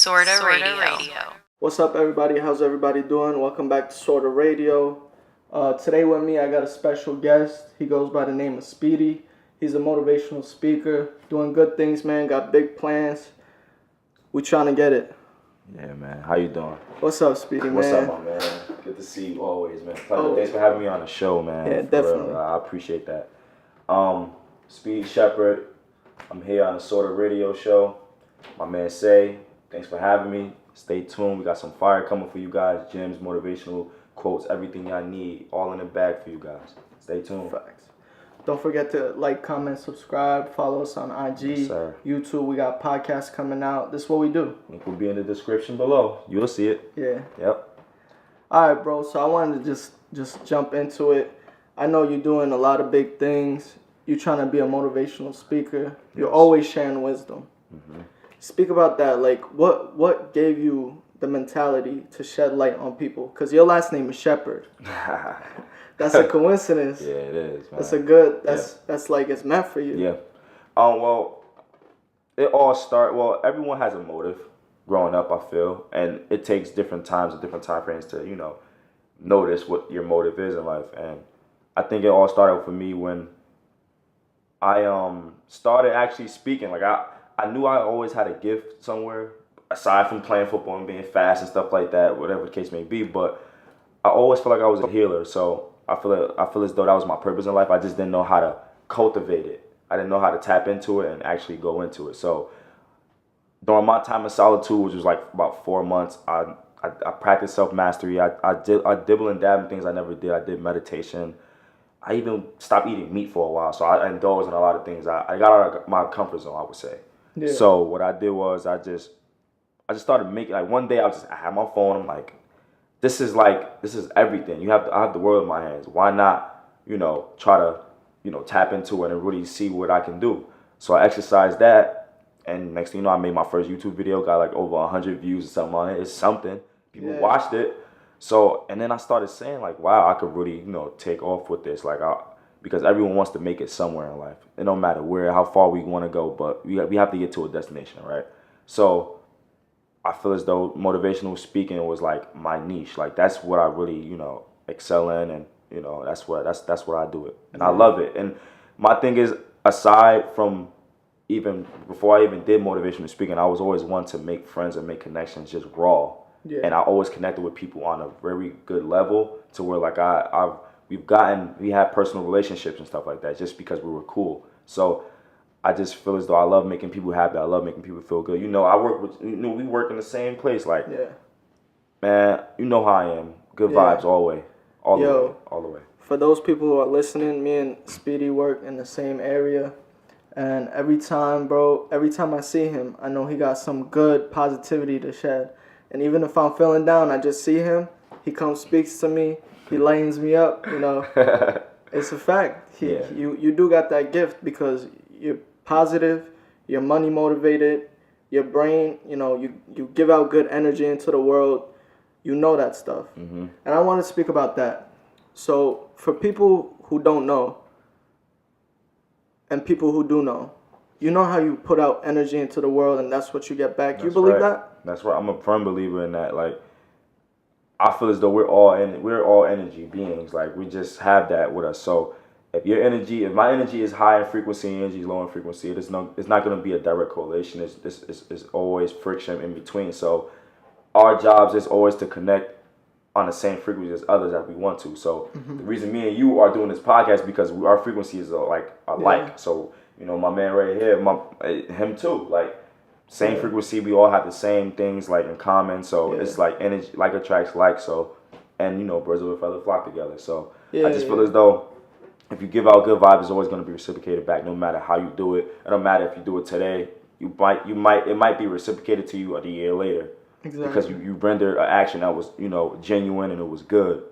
SORTA Radio. What's up, everybody? How's everybody doing? Welcome back to SORTA Radio. Today with me, I got a special guest. He goes by the name of Speedy. He's a motivational speaker, doing good things, man. Got big plans. We trying to get it. Yeah, man. How you doing? What's up, Speedy, man? What's up, my man? Good to see you always, man. Thanks for having me on the show, man. Yeah, for definitely. Real. I appreciate that. Speedy Sheppard. I'm here on the SORTA Radio show. My man Say, thanks for having me. Stay tuned. We got some fire coming for you guys. Gems, motivational quotes, everything y'all need, all in the bag for you guys. Stay tuned. Facts. Don't forget to like, comment, subscribe, follow us on IG, Yes, sir. YouTube. We got podcasts coming out. This is what we do. Link will be in the description below. You'll see it. Yeah. Yep. All right, bro. So I wanted to just jump into it. I know you're doing a lot of big things. You're trying to be a motivational speaker. You're Yes. always sharing wisdom. Mm-hmm. Speak about that. Like, what gave you the mentality to shed light on people? Because your last name is Shepherd. That's a coincidence. Yeah, it is, man. That's a good. That's like it's meant for you. Yeah. Well, everyone has a motive growing up, I feel, and it takes different times and different time frames to, notice what your motive is in life. And I think it all started for me when I started actually speaking. Like I knew I always had a gift somewhere, aside from playing football and being fast and stuff like that, whatever the case may be. But I always felt like I was a healer, so I feel as though that was my purpose in life. I just didn't know how to cultivate it. I didn't know how to tap into it and actually go into it. So during my time of solitude, which was like about 4 months, I practiced self-mastery. I dibble and dab in things I never did. I did meditation. I even stopped eating meat for a while, so I indulged in a lot of things. I got out of my comfort zone, I would say. Yeah. So what I did was I just started making, like, one day I had my phone. I'm like, this is everything. I have the world in my hands. Why not, try to, tap into it and really see what I can do. So I exercised that, and next thing you know, I made my first YouTube video, got like over 100 views or something on it. It's something. People watched it. So, and then I started saying, like, wow, I could really, take off with this. Like, because everyone wants to make it somewhere in life. It don't matter how far we want to go, but we have to get to a destination, right? So I feel as though motivational speaking was like my niche. Like, that's what I really, excel in, and that's what I do it, and I love it. And my thing is, aside from even before I even did motivational speaking, I was always one to make friends and make connections just raw. Yeah. And I always connected with people on a very good level, to where like we had personal relationships and stuff like that just because we were cool. So I just feel as though I love making people happy. I love making people feel good. I work with, we work in the same place. Like, man, you know how I am. Good vibes all the way. All the way. For those people who are listening, me and Speedy work in the same area. And every time I see him, I know he got some good positivity to shed. And even if I'm feeling down, I just see him. He comes, speaks to me. He lightens me up. It's a fact. You do got that gift because you're positive. You're money motivated. Your brain, you give out good energy into the world. You know that stuff. Mm-hmm. And I want to speak about that. So for people who don't know and people who do know, you know how you put out energy into the world and that's what you get back. You believe that? That's right. I'm a firm believer in that. Like, I feel as though we're all energy beings. Like, we just have that with us. So if my energy is high in frequency and energy is low in frequency, it's not going to be a direct correlation. It's always friction in between. So our jobs is always to connect on the same frequency as others that we want to. So the reason me and you are doing this podcast is because our frequencies are like alike. Yeah. So, my man right here, him too, like, same frequency, we all have the same things like in common. So it's like energy, like attracts like. So, and birds of a feather flock together. So I just feel as though if you give out good vibes, it's always going to be reciprocated back, no matter how you do it. It don't matter if you do it today. It might be reciprocated to you a year later. Exactly. Because you render an action that was genuine and it was good.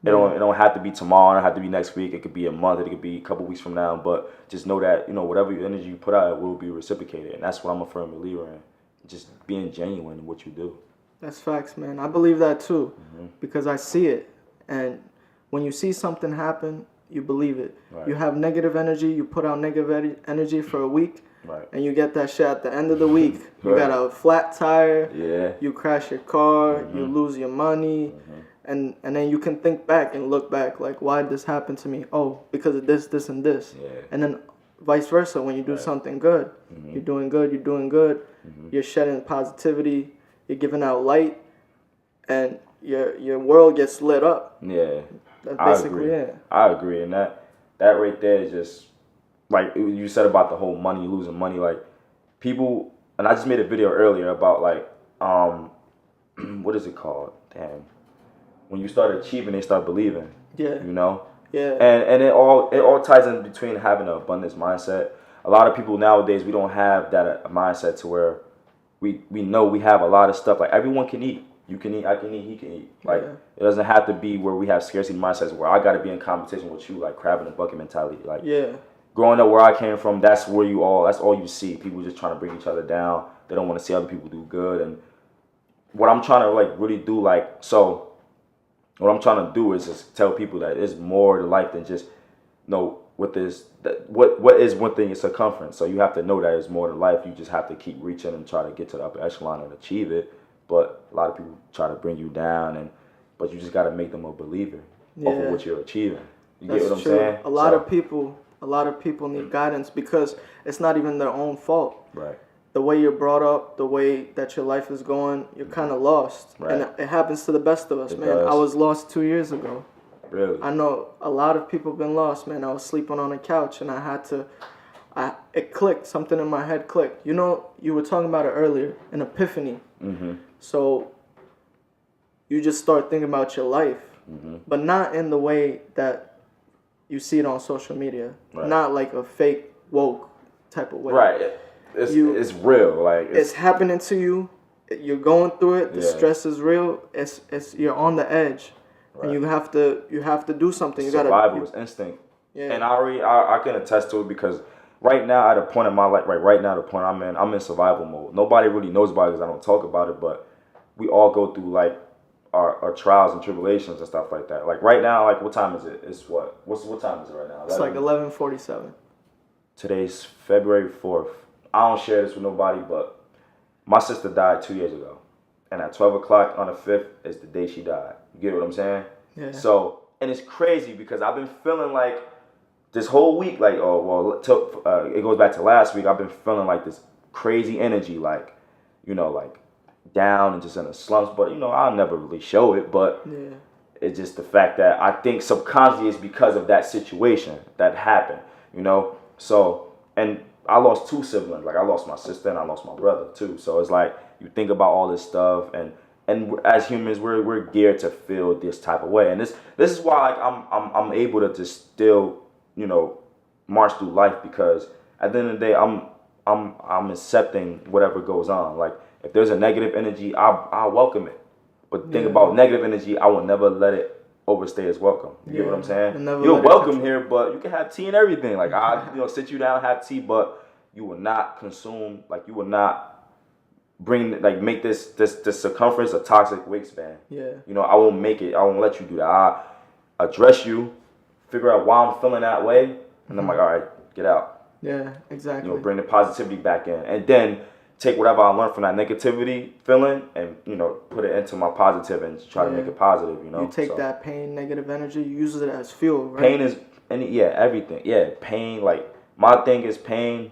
It don't have to be tomorrow. It don't have to be next week. It could be a month. It could be a couple weeks from now. But just know that whatever energy you put out, it will be reciprocated, and that's what I'm a firm believer in. Just being genuine in what you do. That's facts, man. I believe that too, because I see it. And when you see something happen, you believe it. Right. You have negative energy. You put out negative energy for a week. Right. And you get that shit at the end of the week. You got a flat tire. Yeah. You crash your car. You lose your money. And then you can think back and look back, like, why did this happen to me? Oh, because of this, this, and this. Yeah. And then vice versa, when you do something good, you're doing good, you're shedding positivity, you're giving out light, and your world gets lit up. Yeah. That's basically it. I agree. And that right there is just, like you said about the whole money, losing money, like, people, and I just made a video earlier about, like, what is it called? Damn. When you start achieving, they start believing. Yeah. You know? Yeah. And it all ties in between having an abundance mindset. A lot of people nowadays, we don't have that mindset to where we know we have a lot of stuff. Like, everyone can eat. You can eat, I can eat, he can eat. Like, it doesn't have to be where we have scarcity mindsets where I got to be in competition with you, like crab in the bucket mentality. Like, growing up where I came from, that's all you see. People just trying to bring each other down. They don't want to see other people do good. And what I'm trying to, like, really do, like, so what I'm trying to do is just tell people that it's more to life than just know what is one thing is circumference. So you have to know that it's more to life. You just have to keep reaching and try to get to the upper echelon and achieve it. But a lot of people try to bring you down, but you just got to make them a believer off of what you're achieving. You get what I'm saying? A lot of people need guidance because it's not even their own fault. Right. The way you're brought up, the way that your life is going, you're kind of lost. Right. And it happens to the best of us, man. Does. I was lost 2 years ago. Really? I know a lot of people been lost, man. I was sleeping on a couch and it clicked. Something in my head clicked. You know, you were talking about it earlier, an epiphany. So you just start thinking about your life, but not in the way that you see it on social media. Right. Not like a fake woke type of way. Right. It's real. Like, it's happening to you. You're going through it. The stress is real. You're on the edge, and you have to do something. Survival is instinct. Yeah. And I can attest to it because right now at a point in my life, right now the point I'm in survival mode. Nobody really knows about it because I don't talk about it, but we all go through, like, our trials and tribulations and stuff like that. Like, right now, like, what time is it? It's what time is it right now? It's like 11:47. Today's February 4th. I don't share this with nobody, but my sister died 2 years ago. And at 12 o'clock on the 5th is the day she died. You get what I'm saying? Yeah. So, and it's crazy because I've been feeling like this whole week, like, it goes back to last week, I've been feeling like this crazy energy, like, you know, like, down and just in the slumps. But, you know, I'll never really show it, but it's just the fact that I think subconsciously it's because of that situation that happened, you know? So, and I lost two siblings. Like, I lost my sister and I lost my brother too. So it's like, you think about all this stuff, and as humans, we're geared to feel this type of way. And this is why, like, I'm able to just still, you know, march through life, because at the end of the day, I'm accepting whatever goes on. Like, if there's a negative energy, I'll welcome it. But the thing about negative energy, I will never let it overstay its welcome. You get what I'm saying? You're welcome here, but you can have tea and everything. Like, I sit you down, have tea, but you will not consume, like, you will not bring, like, make this circumference a toxic waistband. Yeah. You know, I won't make it. I won't let you do that. I address you, figure out why I'm feeling that way, and I'm like, all right, get out. Yeah, exactly. You know, bring the positivity back in, and then take whatever I learned from that negativity feeling and, you know, put it into my positive and try to make it positive, you know. You take that pain, negative energy, you use it as fuel, right? Pain is, everything. Yeah, pain, like, my thing is pain.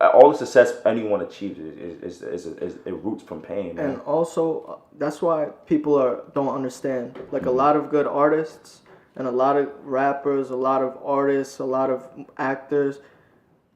All the success anyone achieves it roots from pain, man. And also, that's why people don't understand. Like, a lot of good artists and a lot of rappers, a lot of artists, a lot of actors,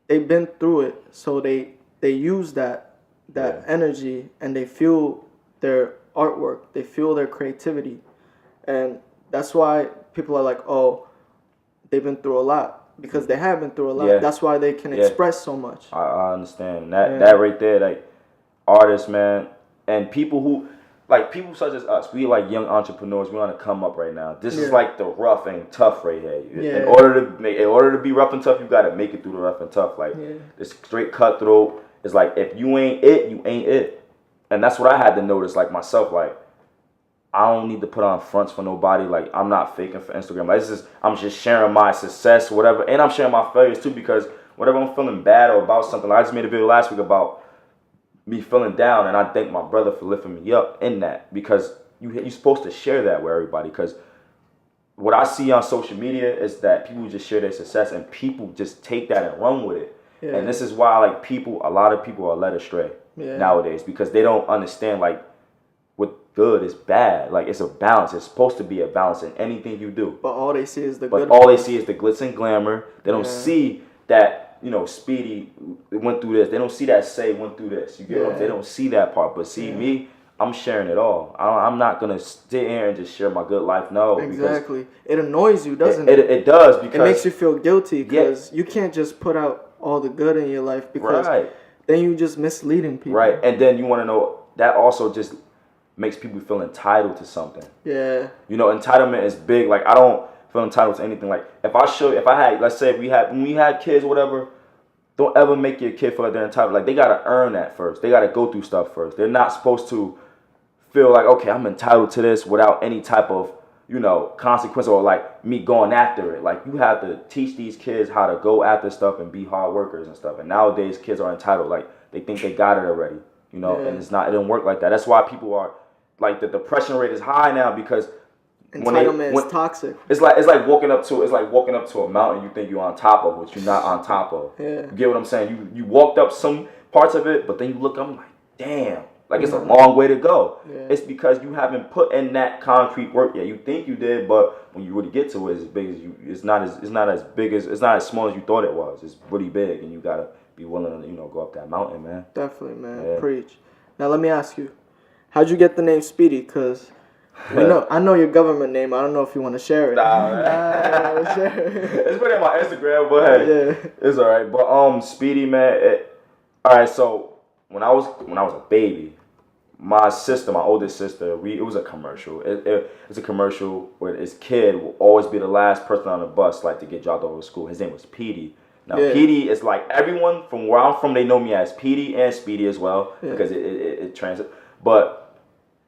they've been through it, so they use that energy and they fuel their artwork, they fuel their creativity. And that's why people are like, oh, they've been through a lot, because they have been through a lot. Yeah. That's why they can express so much. I understand that right there, like, artists, man, and people who, like, people such as us, we like young entrepreneurs. We want to come up right now. This is like the rough and tough right here. Yeah. In order to be rough and tough, you got to make it through the rough and tough. Like, this straight cutthroat is like, if you ain't it, you ain't it. And that's what I had to notice, like, myself. Like, I don't need to put on fronts for nobody. Like, I'm not faking for Instagram. Like, I'm just sharing my success, whatever, and I'm sharing my failures too, because whenever I'm feeling bad or about something, like I just made a video last week about me feeling down, and I thank my brother for lifting me up in that, because you're supposed to share that with everybody. Because what I see on social media is that people just share their success, and people just take that and run with it. Yeah. And this is why like a lot of people are led astray nowadays, because they don't understand like what good is bad. Like it's a balance. It's supposed to be a balance in anything you do. But all they see is the good. But all they see is the glitz and glamour. They don't see that, you know, Speedy went through this. They don't see that Say went through this. You get what I'm saying? They don't see that part. But see me, I'm sharing it all. I'm not gonna sit here and just share my good life. No, exactly. It annoys you, doesn't it? It does, because it makes you feel guilty, because you can't just put out all the good in your life, because then you just misleading people. Right, and then you want to know that also just makes people feel entitled to something. Yeah. You know, entitlement is big. Like I don't feel entitled to anything. Like let's say when we had kids or whatever, don't ever make your kid feel like they're entitled. Like they gotta earn that first. They gotta go through stuff first. They're not supposed to feel like, okay, I'm entitled to this without any type of, you know, consequence or like me going after it. Like you have to teach these kids how to go after stuff and be hard workers and stuff. And nowadays kids are entitled. Like they think they got it already, you know, and it don't work like that. That's why people are like, the depression rate is high now, because entitlement is toxic. It's like walking up to a mountain you think you're on top of, which you're not on top of. Yeah. You get what I'm saying? You walked up some parts of it, but then you look, I'm like, damn. Like it's a long way to go. Yeah. It's because you haven't put in that concrete work yet. You think you did, but when you really get to it, it's as big as you. It's not as small as you thought it was. It's really big, and you gotta be willing to, you know, go up that mountain, man. Definitely, man. Yeah. Preach. Now let me ask you, how'd you get the name Speedy? Cause I know your government name. I don't know if you want to share it. Nah, share it. It's put in my Instagram, but hey, it's all right. But Speedy, man. All right, so. When I was a baby, my oldest sister, it was a commercial. It's a commercial where this kid will always be the last person on the bus, like to get dropped off to school. His name was Petey. Now Petey is like, everyone from where I'm from, they know me as Petey and Speedy as well, because it translates. But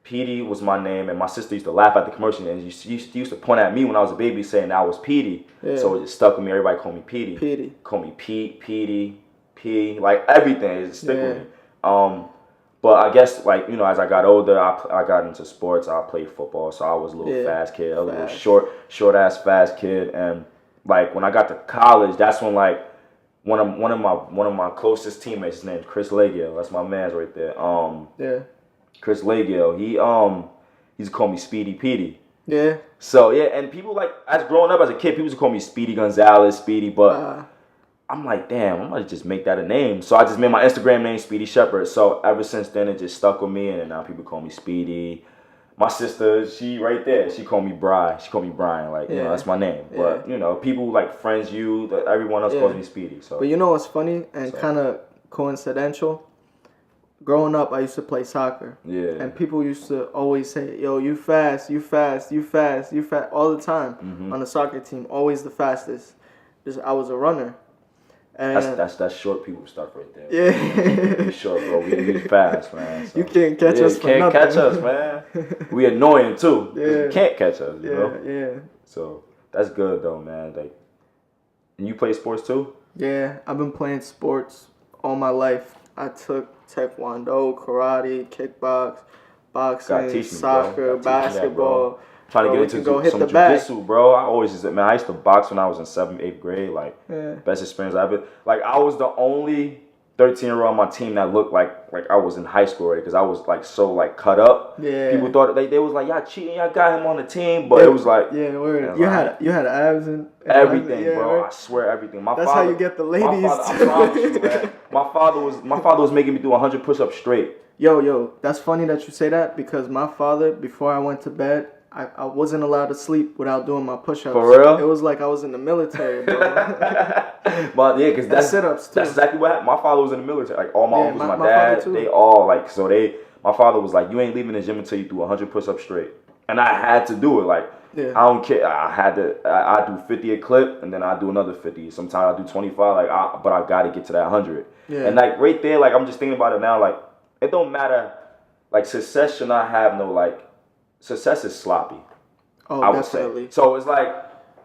Petey was my name, and my sister used to laugh at the commercial, and she used to point at me when I was a baby saying I was Petey. Yeah. So it just stuck with me. Everybody called me Petey. Petey. Call me Pete, Petey, P, like everything is stick with me. But I guess, like, you know, as I got older, I got into sports. I played football, so I was a little fast kid. I was a little short ass fast kid. And like when I got to college, that's when like one of my closest teammates, his name's Chris Legiel. That's my man's right there. Chris Legiel. He used to call me Speedy Petey. Yeah. So and people like, as growing up as a kid, people used to call me Speedy Gonzalez, Speedy, but I'm like, damn, I'm gonna just make that a name. So I just made my Instagram name Speedy Sheppard. So ever since then, it just stuck with me, and now people call me Speedy. My sister, she right there, she called me Bri. She called me Brian, like, you know, that's my name. But, you know, people like friends, everyone else calls me Speedy. So. But you know what's funny and kind of coincidental? Growing up, I used to play soccer. Yeah. And people used to always say, yo, you fast, you fast, you fast, you fast, all the time on the soccer team, always the fastest. I was a runner. And that's short people stuff right there. Yeah. We short, bro. We fast, man. So. You can't catch us for nothing. You can't catch us, man. We annoying, too. Yeah. You can't catch us, you know? Yeah. So, that's good, though, man. Like, and you play sports, too? Yeah. I've been playing sports all my life. I took taekwondo, karate, kickbox, boxing, soccer, basketball. Trying to get into some jiu-jitsu, bro. I used to box when I was in 7th, 8th grade. Like, best experience I've been. Like, I was the only 13-year-old on my team that looked like I was in high school already, because I was, like, so, like, cut up. Yeah. People thought, they was like, y'all cheating, y'all got him on the team. But it was like... Yeah, word. You had abs and everything, bro. Right. I swear, everything. That's how you get the ladies, I promise you, man. My father was making me do 100 push-ups straight. Yo, that's funny that you say that, because my father, before I went to bed, I wasn't allowed to sleep without doing my push-ups. For real? It was like I was in the military, bro. But yeah, because that's sit-ups too. That's exactly what happened. My father was in the military. Like all my uncles, my dad, they all like my father was like, you ain't leaving the gym until you do 100 push-ups straight. And I had to do it. Like I don't care. I do 50 a clip, and then I do another 50. Sometimes I do 25. But I got to get to that 100. Yeah. And like right there, like I'm just thinking about it now. Like it don't matter. Like success should not have no like. Success is sloppy. Oh, I would definitely. Say. So it's like,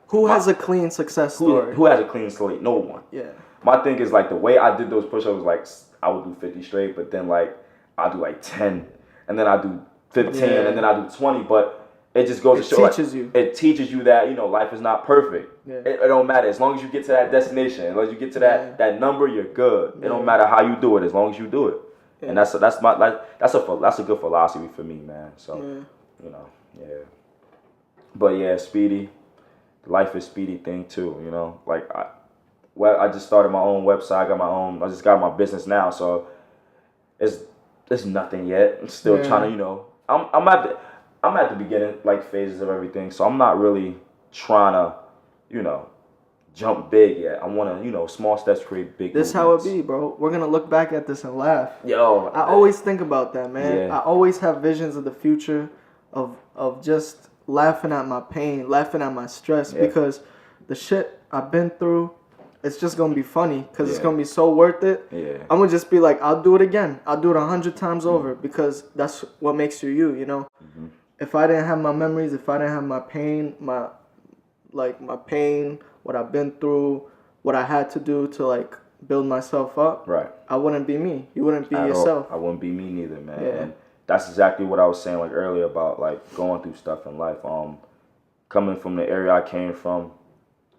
who has a clean success story? Who has a clean slate? No one. Yeah. my thing is like the way I did those push-ups, like I would do 50 straight, but then like I do like 10, and then I do 15, and then I do 20. But it just goes to show, it teaches you that, you know, life is not perfect. Yeah. It don't matter as long as you get to that destination, as long as you get to that number, you're good. It don't matter how you do it, as long as you do it. Yeah. And that's a good philosophy for me, man. So you know, But yeah, Speedy, the Life is Speedy thing too. You know, like I just started my own website. I just got my business now, so it's nothing yet. I'm still trying to, you know, I'm at the beginning, like, phases of everything, so I'm not really trying to, you know, jump big yet. I want to, you know, small steps create big movements. This how it be, bro. We're going to look back at this and laugh. Yo. I always think about that, man. Yeah. I always have visions of the future of just laughing at my pain, laughing at my stress, because the shit I've been through, it's just going to be funny because it's going to be so worth it. Yeah. I'm going to just be like, I'll do it again. I'll do it 100 times over because that's what makes you, you know? Mm-hmm. If I didn't have my memories, if I didn't have my pain, my pain, what I've been through, what I had to do to like build myself up, right? I wouldn't be me. You wouldn't be yourself. I wouldn't be me neither, man. Yeah. And that's exactly what I was saying like earlier about like going through stuff in life. Coming from the area I came from,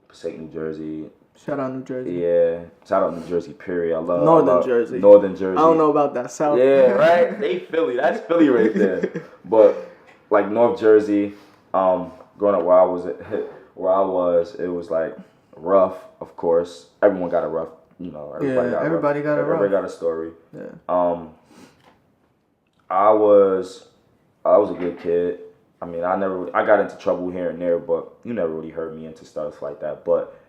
Passaic, New Jersey. Shout out New Jersey. Yeah, shout out New Jersey. Period. I love Northern Jersey. Northern Jersey. I don't know about that South. Yeah, right. They Philly. That's Philly right there. But like North Jersey, growing up where I was, it was like rough. Of course, everyone got a rough. You know, everybody got a story. Yeah. I was a good kid. I mean, I got into trouble here and there, but you never really heard me into stuff like that. But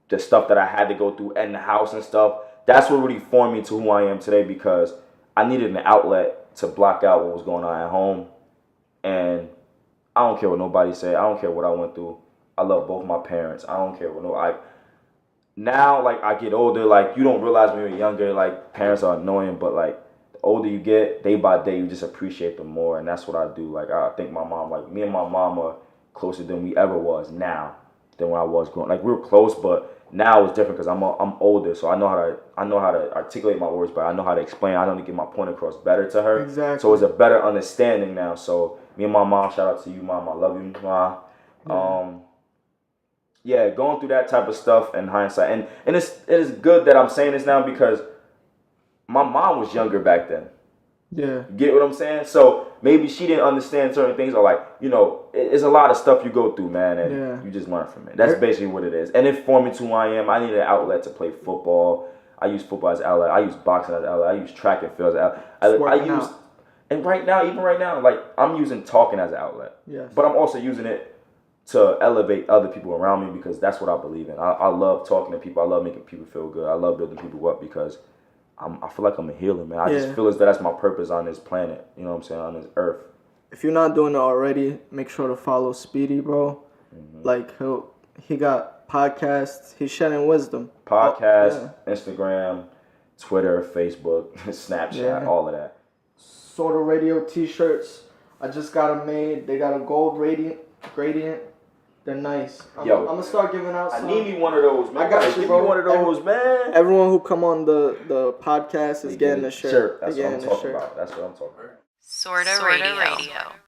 the stuff that I had to go through in the house and stuff, that's what really formed me to who I am today, because I needed an outlet to block out what was going on at home. And I don't care what nobody say. I don't care what I went through. I love both my parents. I don't care what now, like, I get older, like, you don't realize when you're younger, like, parents are annoying, but, like, the older you get, day by day, you just appreciate them more, and that's what I do. Like, I think my mom, like, me and my mom are closer than we ever was now than when I was growing. Like, we were close, but now it's different because I'm older, so I know how to articulate my words, but I know how to explain. I know how to get my point across better to her. Exactly. So it's a better understanding now. So me and my mom, shout out to you, Mom. I love you, Mom. Yeah, going through that type of stuff in hindsight, and it is good that I'm saying this now because my mom was younger back then. Yeah. Get what I'm saying? So maybe she didn't understand certain things, or like, you know, it's a lot of stuff you go through, man, and you just learn from it. That's basically what it is. And it formed me to who I am. I needed an outlet to play football. I use football as an outlet. I use boxing as an outlet. I use track and field as an outlet. And even right now, like, I'm using talking as an outlet. Yes. But I'm also using it to elevate other people around me because that's what I believe in. I love talking to people. I love making people feel good. I love building people up because I feel like I'm a healer, man. I just feel as though that's my purpose on this planet. You know what I'm saying? On this earth. If you're not doing it already, make sure to follow Speedy, bro. Mm-hmm. Like, he got podcasts. He's shedding wisdom. Podcast, Instagram, Twitter, Facebook, Snapchat, all of that. SORTA Radio t-shirts. I just got them made. They got a gold gradient. They're nice. I'm gonna start giving out some. I need me one of those, man. I got you, bro. Give me one of those, man. Everyone who come on the podcast is getting a shirt. That's what I'm talking about. SORTA Radio.